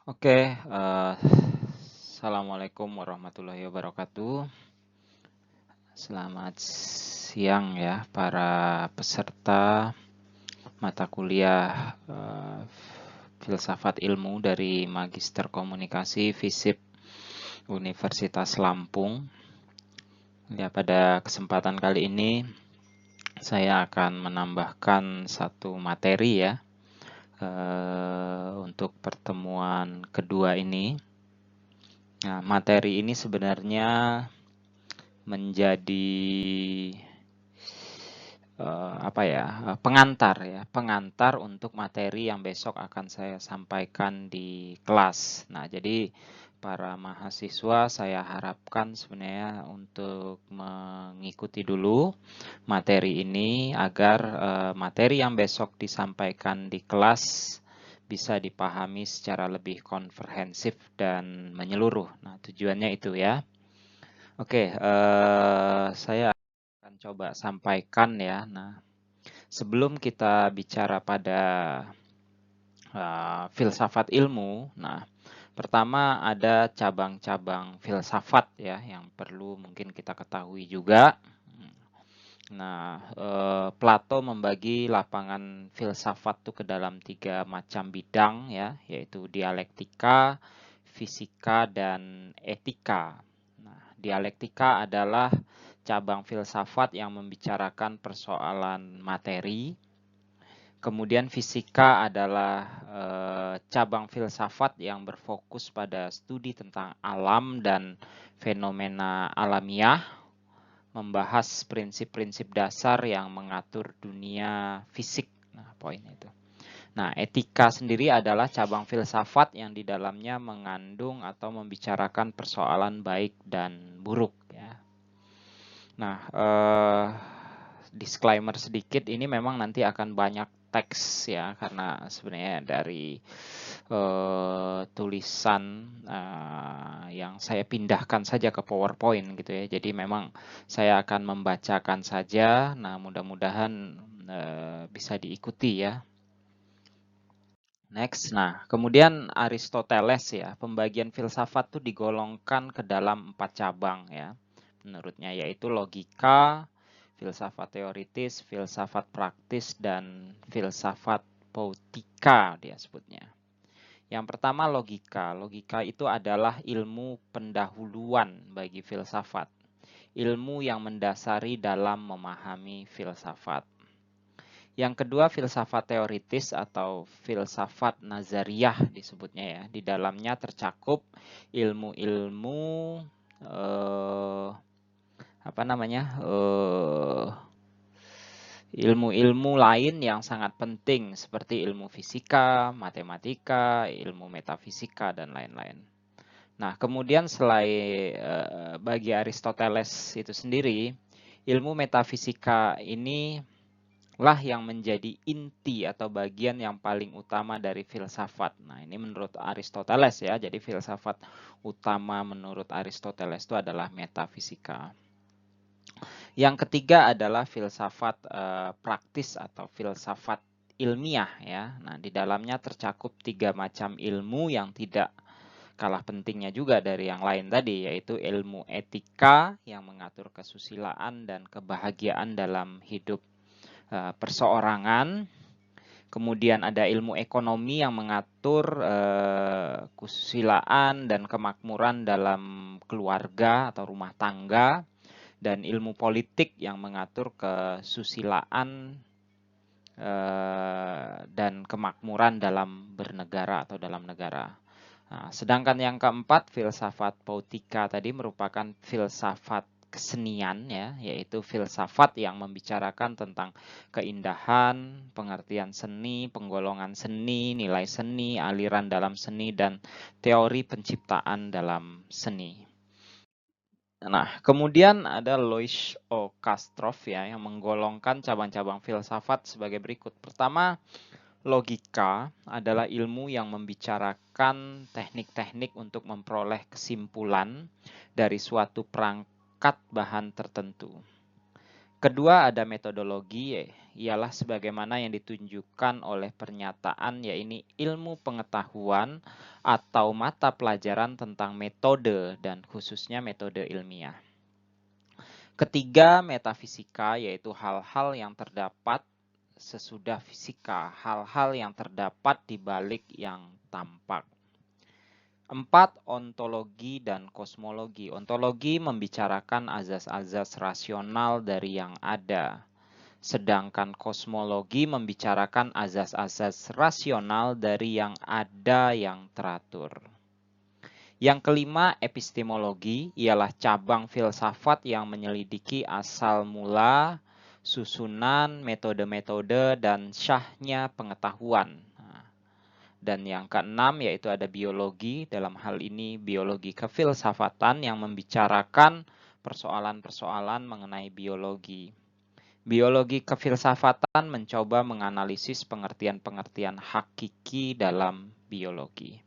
Oke, Assalamualaikum warahmatullahi wabarakatuh. Selamat siang ya para peserta mata kuliah Filsafat Ilmu dari Magister Komunikasi FISIP Universitas Lampung. Ya, pada kesempatan kali ini saya akan menambahkan satu materi ya untuk pertemuan kedua ini. Nah, materi ini sebenarnya menjadi pengantar untuk materi yang besok akan saya sampaikan di kelas. Nah, jadi para mahasiswa saya harapkan sebenarnya untuk mengikuti dulu materi ini agar materi yang besok disampaikan di kelas bisa dipahami secara lebih komprehensif dan menyeluruh. Nah, tujuannya itu ya. Oke, saya akan coba sampaikan ya. Nah, sebelum kita bicara pada filsafat ilmu, nah, pertama ada cabang-cabang filsafat ya yang perlu mungkin kita ketahui juga. Nah, Plato membagi lapangan filsafat itu ke dalam 3 macam bidang ya, yaitu dialektika, fisika, dan etika. Nah, dialektika adalah cabang filsafat yang membicarakan persoalan materi. Kemudian fisika adalah cabang filsafat yang berfokus pada studi tentang alam dan fenomena alamiah, membahas prinsip-prinsip dasar yang mengatur dunia fisik. Nah, poin itu. Nah, etika sendiri adalah cabang filsafat yang di dalamnya mengandung atau membicarakan persoalan baik dan buruk ya. Nah, disclaimer sedikit, ini memang nanti akan banyak teks ya, karena sebenarnya dari tulisan yang saya pindahkan saja ke PowerPoint gitu ya. Jadi memang saya akan membacakan saja. Nah, mudah-mudahan bisa diikuti ya. Next, nah kemudian Aristoteles ya, pembagian filsafat itu digolongkan ke dalam 4 cabang ya, menurutnya, yaitu logika, filsafat teoritis, filsafat praktis, dan filsafat poetika dia sebutnya. Yang pertama logika. Logika itu adalah ilmu pendahuluan bagi filsafat, ilmu yang mendasari dalam memahami filsafat. Yang kedua filsafat teoritis atau filsafat nazariyah disebutnya ya. Di dalamnya tercakup ilmu-ilmu ilmu-ilmu lain yang sangat penting seperti ilmu fisika, matematika, ilmu metafisika, dan lain-lain. Nah, kemudian bagi Aristoteles itu sendiri, ilmu metafisika ini lah yang menjadi inti atau bagian yang paling utama dari filsafat. Nah, ini menurut Aristoteles ya. Jadi filsafat utama menurut Aristoteles itu adalah metafisika. Yang ketiga adalah filsafat praktis atau filsafat ilmiah ya. Nah, di dalamnya tercakup 3 macam ilmu yang tidak kalah pentingnya juga dari yang lain tadi, yaitu ilmu etika yang mengatur kesusilaan dan kebahagiaan dalam hidup perseorangan. Kemudian ada ilmu ekonomi yang mengatur kesusilaan dan kemakmuran dalam keluarga atau rumah tangga, dan ilmu politik yang mengatur kesusilaan dan kemakmuran dalam bernegara atau dalam negara. Nah, sedangkan yang keempat, filsafat poetika tadi merupakan filsafat kesenian ya, yaitu filsafat yang membicarakan tentang keindahan, pengertian seni, penggolongan seni, nilai seni, aliran dalam seni, dan teori penciptaan dalam seni. Nah, kemudian ada Lois O. Kastrov ya, yang menggolongkan cabang-cabang filsafat sebagai berikut. Pertama, logika adalah ilmu yang membicarakan teknik-teknik untuk memperoleh kesimpulan dari suatu perangkat bahan tertentu. Kedua ada metodologi, ialah sebagaimana yang ditunjukkan oleh pernyataan, yaitu ilmu pengetahuan atau mata pelajaran tentang metode dan khususnya metode ilmiah. Ketiga, metafisika, yaitu hal-hal yang terdapat sesudah fisika, hal-hal yang terdapat di balik yang tampak. 4. Ontologi dan kosmologi. Ontologi membicarakan azas-azas rasional dari yang ada, sedangkan kosmologi membicarakan azas-azas rasional dari yang ada yang teratur. Yang kelima, epistemologi, ialah cabang filsafat yang menyelidiki asal mula, susunan, metode-metode, dan syahnya pengetahuan. Dan yang keenam yaitu ada biologi, dalam hal ini biologi kefilsafatan yang membicarakan persoalan-persoalan mengenai biologi. Biologi kefilsafatan mencoba menganalisis pengertian-pengertian hakiki dalam biologi.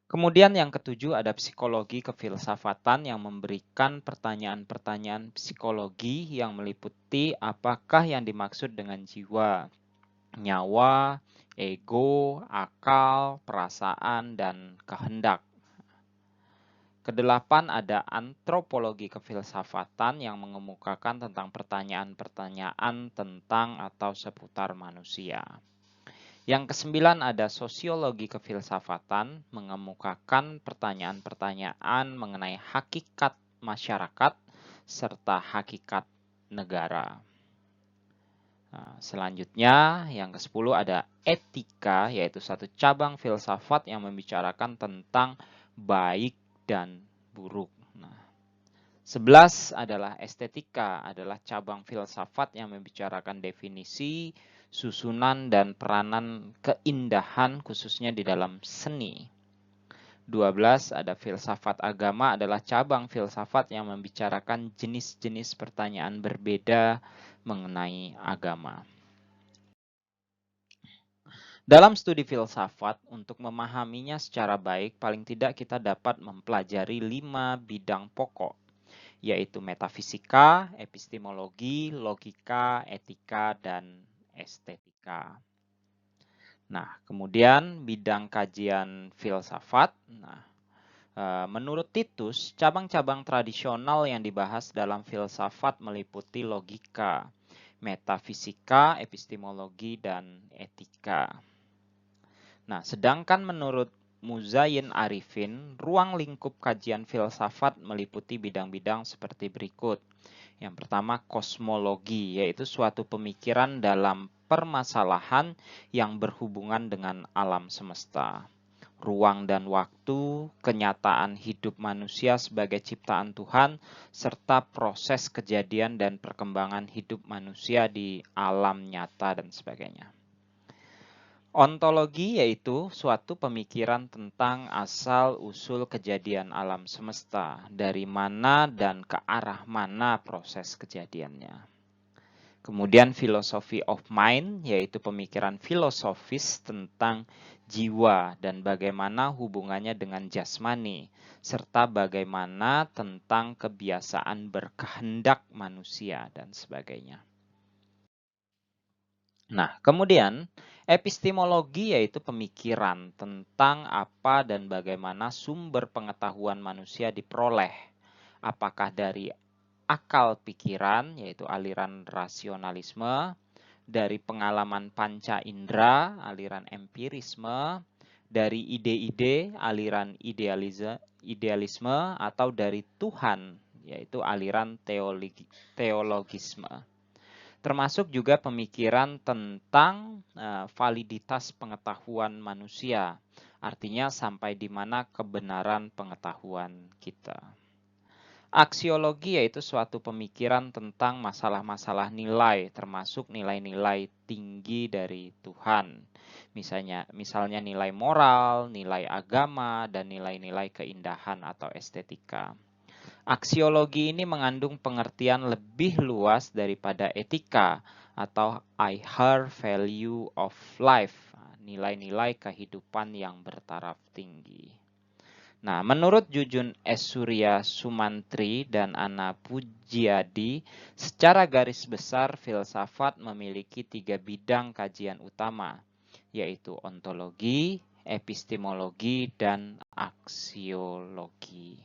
Kemudian yang ketujuh ada psikologi kefilsafatan yang memberikan pertanyaan-pertanyaan psikologi yang meliputi apakah yang dimaksud dengan jiwa, nyawa, ego, akal, perasaan, dan kehendak. Kedelapan ada antropologi kefilsafatan yang mengemukakan tentang pertanyaan-pertanyaan tentang atau seputar manusia. Yang kesembilan ada sosiologi kefilsafatan mengemukakan pertanyaan-pertanyaan mengenai hakikat masyarakat serta hakikat negara. Nah, selanjutnya yang ke-10 ada etika, yaitu satu cabang filsafat yang membicarakan tentang baik dan buruk. Nah, 11 adalah estetika, adalah cabang filsafat yang membicarakan definisi, susunan, dan peranan keindahan khususnya di dalam seni. 12 ada filsafat agama, adalah cabang filsafat yang membicarakan jenis-jenis pertanyaan berbeda mengenai agama. Dalam studi filsafat, untuk memahaminya secara baik, paling tidak kita dapat mempelajari 5 bidang pokok, yaitu metafisika, epistemologi, logika, etika, dan estetika. Nah, kemudian bidang kajian filsafat. Nah, menurut Titus, cabang-cabang tradisional yang dibahas dalam filsafat meliputi logika, metafisika, epistemologi, dan etika. Nah, sedangkan menurut Muzayyin Arifin, ruang lingkup kajian filsafat meliputi bidang-bidang seperti berikut. Yang pertama, kosmologi, yaitu suatu pemikiran dalam permasalahan yang berhubungan dengan alam semesta, ruang dan waktu, kenyataan hidup manusia sebagai ciptaan Tuhan, serta proses kejadian dan perkembangan hidup manusia di alam nyata dan sebagainya. Ontologi yaitu suatu pemikiran tentang asal-usul kejadian alam semesta, dari mana dan ke arah mana proses kejadiannya. Kemudian philosophy of mind, yaitu pemikiran filosofis tentang jiwa dan bagaimana hubungannya dengan jasmani, serta bagaimana tentang kebiasaan berkehendak manusia dan sebagainya. Nah, kemudian epistemologi yaitu pemikiran tentang apa dan bagaimana sumber pengetahuan manusia diperoleh, apakah dari akal pikiran, yaitu aliran rasionalisme, dari pengalaman panca indera, aliran empirisme, dari ide-ide, aliran idealisme, atau dari Tuhan, yaitu aliran teologisme. Termasuk juga pemikiran tentang validitas pengetahuan manusia, artinya sampai di mana kebenaran pengetahuan kita. Aksiologi yaitu suatu pemikiran tentang masalah-masalah nilai, termasuk nilai-nilai tinggi dari Tuhan. Misalnya nilai moral, nilai agama, dan nilai-nilai keindahan atau estetika. Aksiologi ini mengandung pengertian lebih luas daripada etika atau higher value of life, nilai-nilai kehidupan yang bertaraf tinggi. Nah, menurut Jujun S. Surya Sumantri dan Ana Pujiadi, secara garis besar filsafat memiliki 3 bidang kajian utama, yaitu ontologi, epistemologi, dan aksiologi.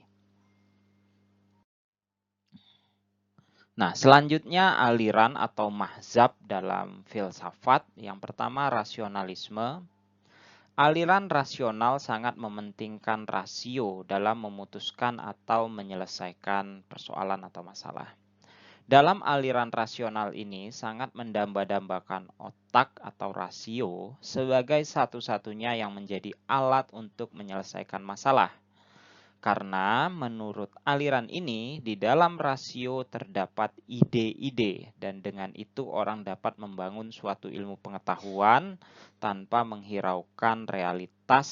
Nah, selanjutnya aliran atau mahzab dalam filsafat. Yang pertama, rasionalisme. Aliran rasional sangat mementingkan rasio dalam memutuskan atau menyelesaikan persoalan atau masalah. Dalam aliran rasional ini sangat mendamba-dambakan otak atau rasio sebagai satu-satunya yang menjadi alat untuk menyelesaikan masalah. Karena menurut aliran ini, di dalam rasio terdapat ide-ide dan dengan itu orang dapat membangun suatu ilmu pengetahuan tanpa menghiraukan realitas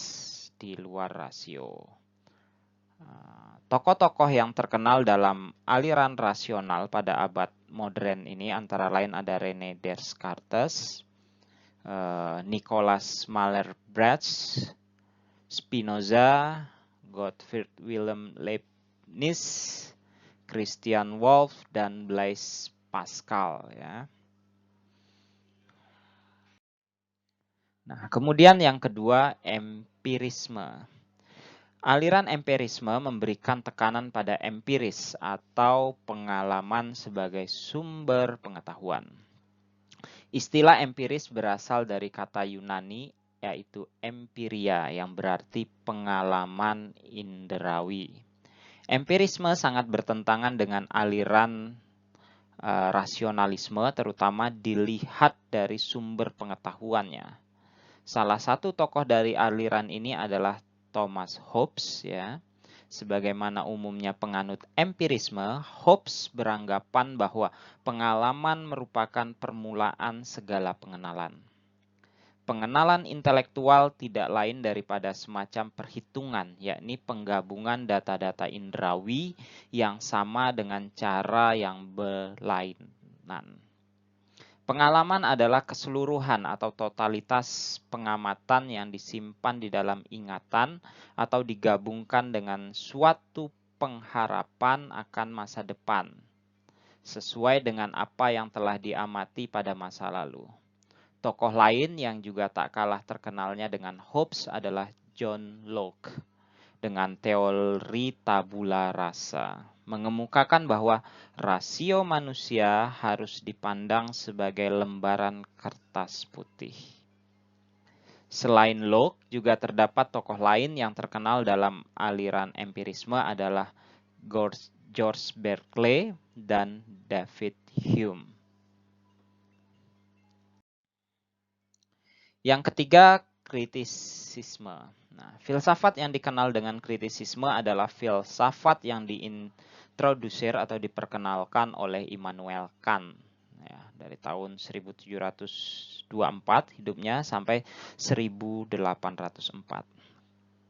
di luar rasio. Tokoh-tokoh yang terkenal dalam aliran rasional pada abad modern ini antara lain ada René Descartes, Nicolas Malebranche, Spinoza, Gottfried Wilhelm Leibniz, Christian Wolff, dan Blaise Pascal. Ya. Nah, kemudian yang kedua, empirisme. Aliran empirisme memberikan tekanan pada empiris atau pengalaman sebagai sumber pengetahuan. Istilah empiris berasal dari kata Yunani yaitu empiria yang berarti pengalaman inderawi. Empirisme sangat bertentangan dengan aliran rasionalisme, terutama dilihat dari sumber pengetahuannya. Salah satu tokoh dari aliran ini adalah Thomas Hobbes, ya. Sebagaimana umumnya penganut empirisme, Hobbes beranggapan bahwa pengalaman merupakan permulaan segala pengenalan. Pengenalan intelektual tidak lain daripada semacam perhitungan, yakni penggabungan data-data indrawi yang sama dengan cara yang berlainan. Pengalaman adalah keseluruhan atau totalitas pengamatan yang disimpan di dalam ingatan atau digabungkan dengan suatu pengharapan akan masa depan, sesuai dengan apa yang telah diamati pada masa lalu. Tokoh lain yang juga tak kalah terkenalnya dengan Hobbes adalah John Locke dengan teori tabula rasa, mengemukakan bahwa rasio manusia harus dipandang sebagai lembaran kertas putih. Selain Locke, juga terdapat tokoh lain yang terkenal dalam aliran empirisme adalah George Berkeley dan David Hume. Yang ketiga, kritisisme. Nah, filsafat yang dikenal dengan kritisisme adalah filsafat yang diintrodusir atau diperkenalkan oleh Immanuel Kant, ya, dari tahun 1724 hidupnya sampai 1804.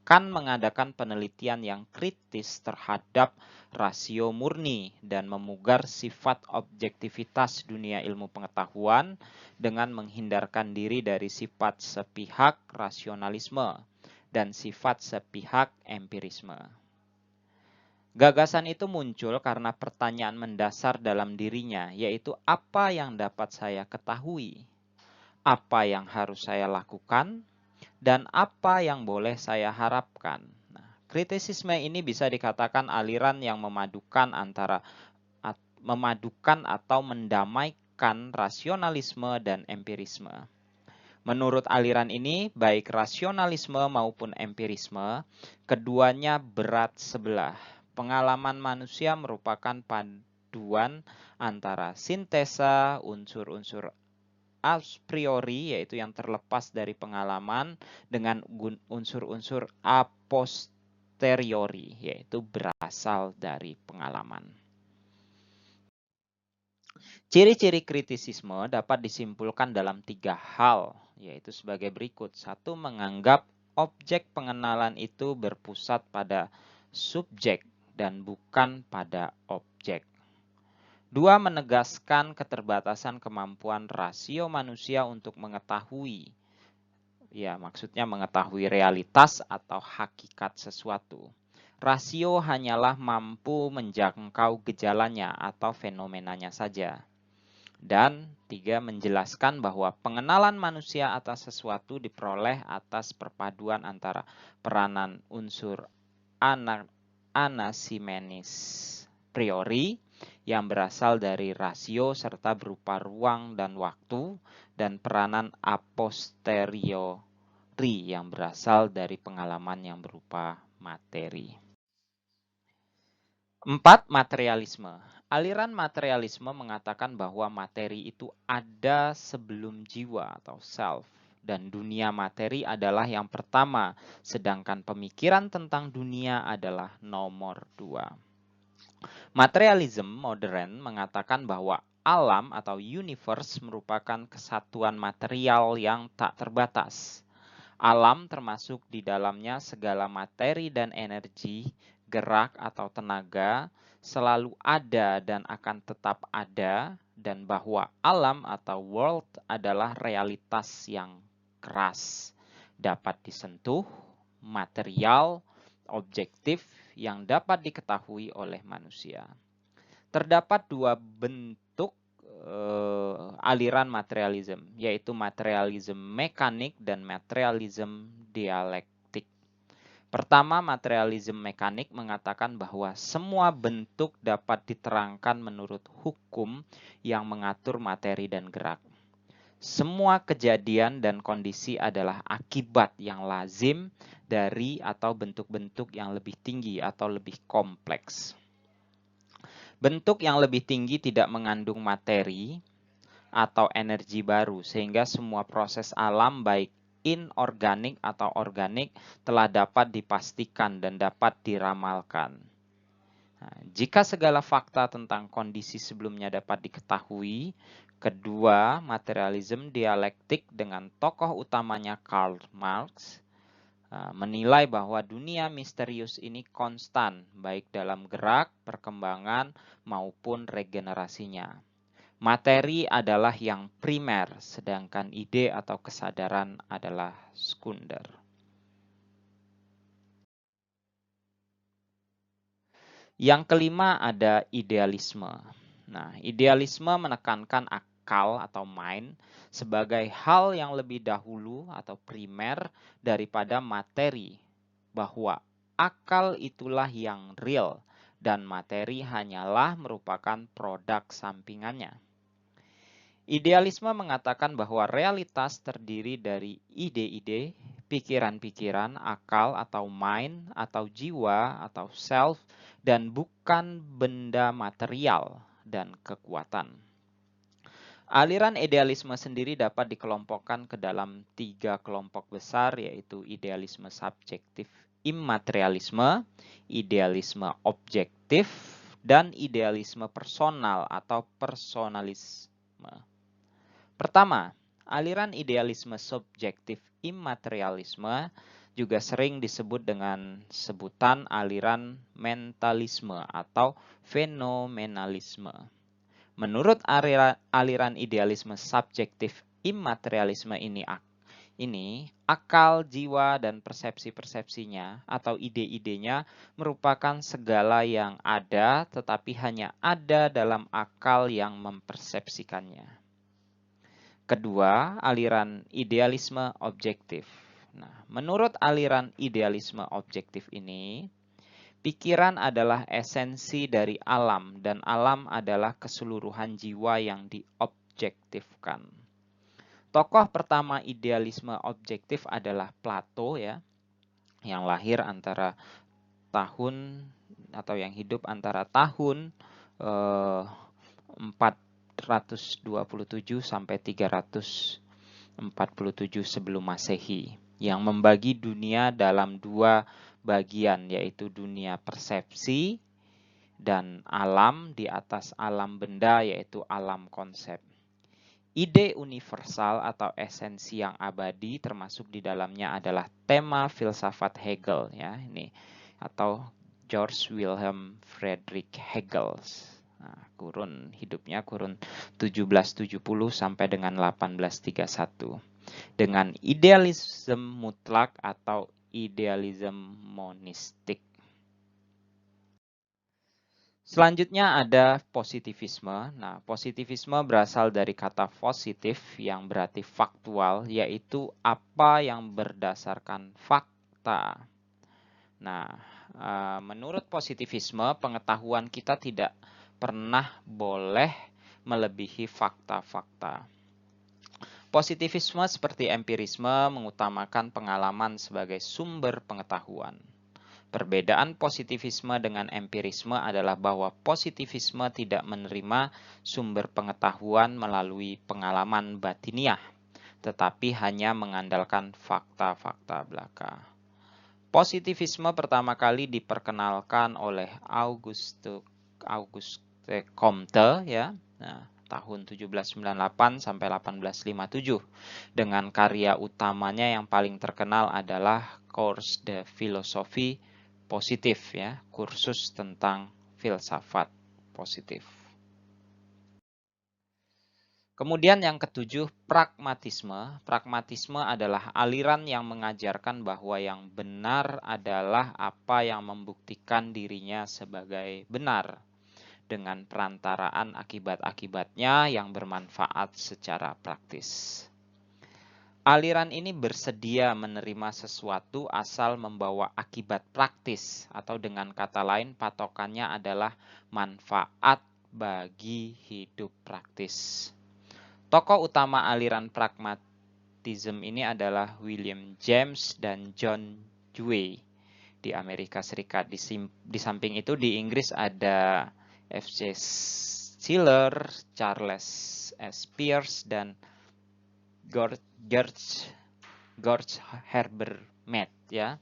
Kant mengadakan penelitian yang kritis terhadap rasio murni dan memugar sifat objektivitas dunia ilmu pengetahuan dengan menghindarkan diri dari sifat sepihak rasionalisme dan sifat sepihak empirisme. Gagasan itu muncul karena pertanyaan mendasar dalam dirinya, yaitu apa yang dapat saya ketahui, apa yang harus saya lakukan, dan apa yang boleh saya harapkan. Nah, kritisisme ini bisa dikatakan aliran yang memadukan atau mendamaikan rasionalisme dan empirisme. Menurut aliran ini, baik rasionalisme maupun empirisme, keduanya berat sebelah. Pengalaman manusia merupakan paduan antara sintesa unsur-unsur a priori, yaitu yang terlepas dari pengalaman, dengan unsur-unsur a posteriori, yaitu berasal dari pengalaman. Ciri-ciri kritisisme dapat disimpulkan dalam 3 hal, yaitu sebagai berikut. 1. Menganggap objek pengenalan itu berpusat pada subjek dan bukan pada objek. 2. Menegaskan keterbatasan kemampuan rasio manusia untuk mengetahui. Ya, maksudnya mengetahui realitas atau hakikat sesuatu. Rasio hanyalah mampu menjangkau gejalanya atau fenomenanya saja. Dan 3, menjelaskan bahwa pengenalan manusia atas sesuatu diperoleh atas perpaduan antara peranan unsur Anaximenes priori yang berasal dari rasio serta berupa ruang dan waktu, dan peranan a posteriori yang berasal dari pengalaman yang berupa materi. 4. Materialisme. Aliran materialisme mengatakan bahwa materi itu ada sebelum jiwa atau self, dan dunia materi adalah yang pertama, sedangkan pemikiran tentang dunia adalah nomor 2. Materialisme modern mengatakan bahwa alam atau universe merupakan kesatuan material yang tak terbatas. Alam termasuk di dalamnya segala materi dan energi, gerak atau tenaga, selalu ada dan akan tetap ada, dan bahwa alam atau world adalah realitas yang keras, dapat disentuh, material, objektif, yang dapat diketahui oleh manusia. Terdapat 2 bentuk aliran materialisme, yaitu materialisme mekanik dan materialisme dialektik. Pertama, materialisme mekanik mengatakan bahwa semua bentuk dapat diterangkan menurut hukum yang mengatur materi dan gerak. Semua kejadian dan kondisi adalah akibat yang lazim dari atau bentuk-bentuk yang lebih tinggi atau lebih kompleks. Bentuk yang lebih tinggi tidak mengandung materi atau energi baru, sehingga semua proses alam baik inorganik atau organik telah dapat dipastikan dan dapat diramalkan. Nah, jika segala fakta tentang kondisi sebelumnya dapat diketahui, kedua materialisme dialektik dengan tokoh utamanya Karl Marx menilai bahwa dunia misterius ini konstan, baik dalam gerak, perkembangan, maupun regenerasinya. Materi adalah yang primer, sedangkan ide atau kesadaran adalah sekunder. Yang kelima ada idealisme. Nah, idealisme menekankan akal atau mind sebagai hal yang lebih dahulu atau primer daripada materi, bahwa akal itulah yang real dan materi hanyalah merupakan produk sampingannya. Idealisme mengatakan bahwa realitas terdiri dari ide-ide, pikiran-pikiran, akal atau mind atau jiwa atau self, dan bukan benda material dan kekuatan. Aliran idealisme sendiri dapat dikelompokkan ke dalam 3 kelompok besar, yaitu idealisme subjektif immaterialisme, idealisme objektif, dan idealisme personal atau personalisme. Pertama, aliran idealisme subjektif immaterialisme juga sering disebut dengan sebutan aliran mentalisme atau fenomenalisme. Menurut aliran idealisme subjektif immaterialisme ini akal, jiwa, dan persepsi-persepsinya atau ide-idenya merupakan segala yang ada tetapi hanya ada dalam akal yang mempersepsikannya. Kedua, aliran idealisme objektif. Nah, menurut aliran idealisme objektif ini, pikiran adalah esensi dari alam dan alam adalah keseluruhan jiwa yang diobjektifkan. Tokoh pertama idealisme objektif adalah Plato ya, yang lahir antara tahun atau yang hidup antara tahun 427 sampai 347 sebelum Masehi, yang membagi dunia dalam 2 bagian, yaitu dunia persepsi dan alam di atas alam benda, yaitu alam konsep. Ide universal atau esensi yang abadi termasuk di dalamnya adalah tema filsafat Hegel ya, ini atau George Wilhelm Friedrich Hegel. Nah, hidupnya kurun 1770 sampai dengan 1831. Dengan idealisme mutlak atau idealisme monistik. Selanjutnya ada positivisme. Nah, positivisme berasal dari kata positif yang berarti faktual, yaitu apa yang berdasarkan fakta. Nah, menurut positivisme, pengetahuan kita tidak pernah boleh melebihi fakta-fakta. Positivisme seperti empirisme mengutamakan pengalaman sebagai sumber pengetahuan. Perbedaan positivisme dengan empirisme adalah bahwa positivisme tidak menerima sumber pengetahuan melalui pengalaman batiniah, tetapi hanya mengandalkan fakta-fakta belaka. Positivisme pertama kali diperkenalkan oleh Auguste Comte ya. Nah, tahun 1798 sampai 1857 dengan karya utamanya yang paling terkenal adalah Cours de Philosophie Positif ya, kursus tentang filsafat positif. Kemudian yang ketujuh, pragmatisme. Pragmatisme adalah aliran yang mengajarkan bahwa yang benar adalah apa yang membuktikan dirinya sebagai benar dengan perantaraan akibat-akibatnya yang bermanfaat secara praktis. Aliran ini bersedia menerima sesuatu asal membawa akibat praktis, atau dengan kata lain patokannya adalah manfaat bagi hidup praktis. Tokoh utama aliran pragmatisme ini adalah William James dan John Dewey di Amerika Serikat. Di samping itu di Inggris ada F.J. Schiller, Charles S. Peirce, dan George Herbert Mead ya.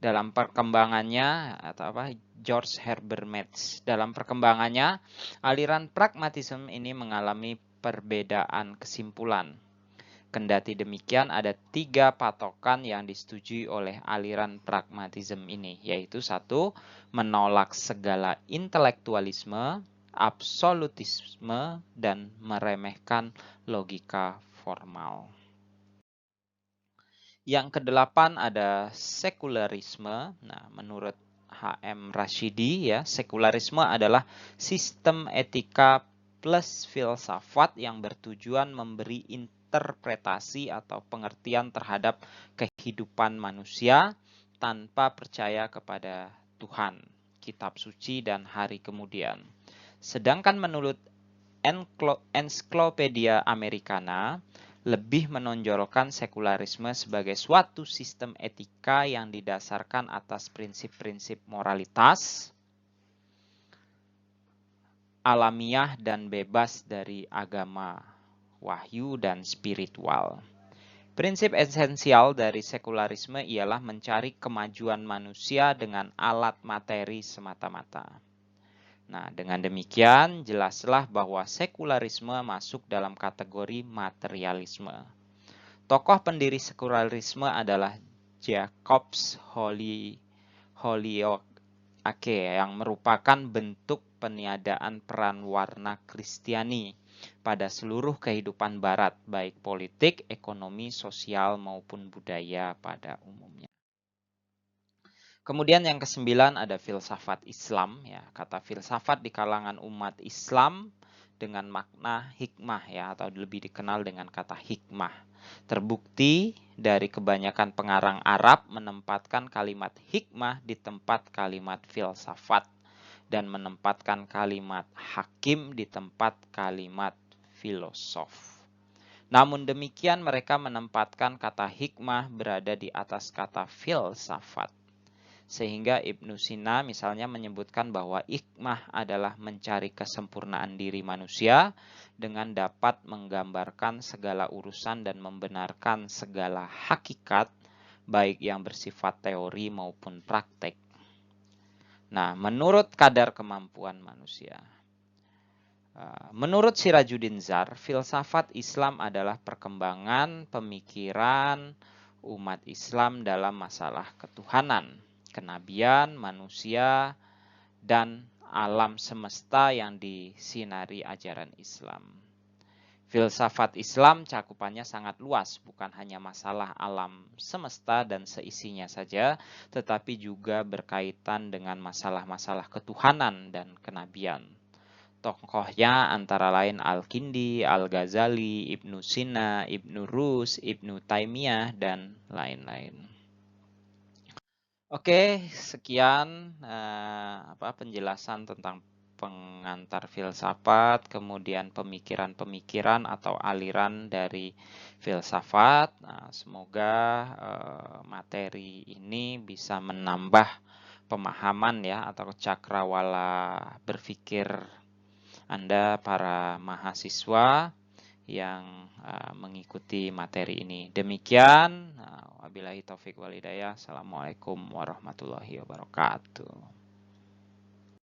Dalam perkembangannya George Herbert Mead. Dalam perkembangannya, aliran pragmatisme ini mengalami perbedaan kesimpulan. Kendati demikian, ada 3 patokan yang disetujui oleh aliran pragmatisme ini, yaitu 1. Menolak segala intelektualisme, absolutisme, dan meremehkan logika formal. Yang ke-8 ada sekularisme. Nah, menurut H.M. Rashidi ya, sekularisme adalah sistem etika plus filsafat yang bertujuan memberi interpretasi atau pengertian terhadap kehidupan manusia tanpa percaya kepada Tuhan, kitab suci, dan hari kemudian. Sedangkan menurut Encyclopedia Americana, lebih menonjolkan sekularisme sebagai suatu sistem etika yang didasarkan atas prinsip-prinsip moralitas, alamiah, dan bebas dari agama, wahyu, dan spiritual. Prinsip esensial dari sekularisme ialah mencari kemajuan manusia dengan alat materi semata-mata. Nah, dengan demikian jelaslah bahwa sekularisme masuk dalam kategori materialisme. Tokoh pendiri sekularisme adalah Jacobs Holyoake yang merupakan bentuk peniadaan peran warna Kristiani pada seluruh kehidupan Barat, baik politik, ekonomi, sosial, maupun budaya pada umumnya. Kemudian yang ke-9 ada filsafat Islam ya. Kata filsafat di kalangan umat Islam dengan makna hikmah ya, atau lebih dikenal dengan kata hikmah. Terbukti dari kebanyakan pengarang Arab menempatkan kalimat hikmah di tempat kalimat filsafat dan menempatkan kalimat hakim di tempat kalimat filosof. Namun demikian mereka menempatkan kata hikmah berada di atas kata filsafat. Sehingga Ibnu Sina misalnya menyebutkan bahwa hikmah adalah mencari kesempurnaan diri manusia dengan dapat menggambarkan segala urusan dan membenarkan segala hakikat, baik yang bersifat teori maupun praktek. Nah, menurut kadar kemampuan manusia. Menurut Sirajuddin Zar, filsafat Islam adalah perkembangan pemikiran umat Islam dalam masalah ketuhanan, kenabian, manusia, dan alam semesta yang disinari ajaran Islam. Filsafat Islam cakupannya sangat luas, bukan hanya masalah alam semesta dan seisinya saja, tetapi juga berkaitan dengan masalah-masalah ketuhanan dan kenabian. Tokohnya antara lain Al-Kindi, Al-Ghazali, Ibnu Sina, Ibnu Rus, Ibnu Taimiyah, dan lain-lain. Oke, sekian penjelasan tentang pengantar filsafat, kemudian pemikiran-pemikiran atau aliran dari filsafat. Nah, semoga materi ini bisa menambah pemahaman ya atau cakrawala berpikir Anda para mahasiswa yang mengikuti materi ini. Demikian, wabillahi taufik walhidayah. Assalamualaikum warahmatullahi wabarakatuh.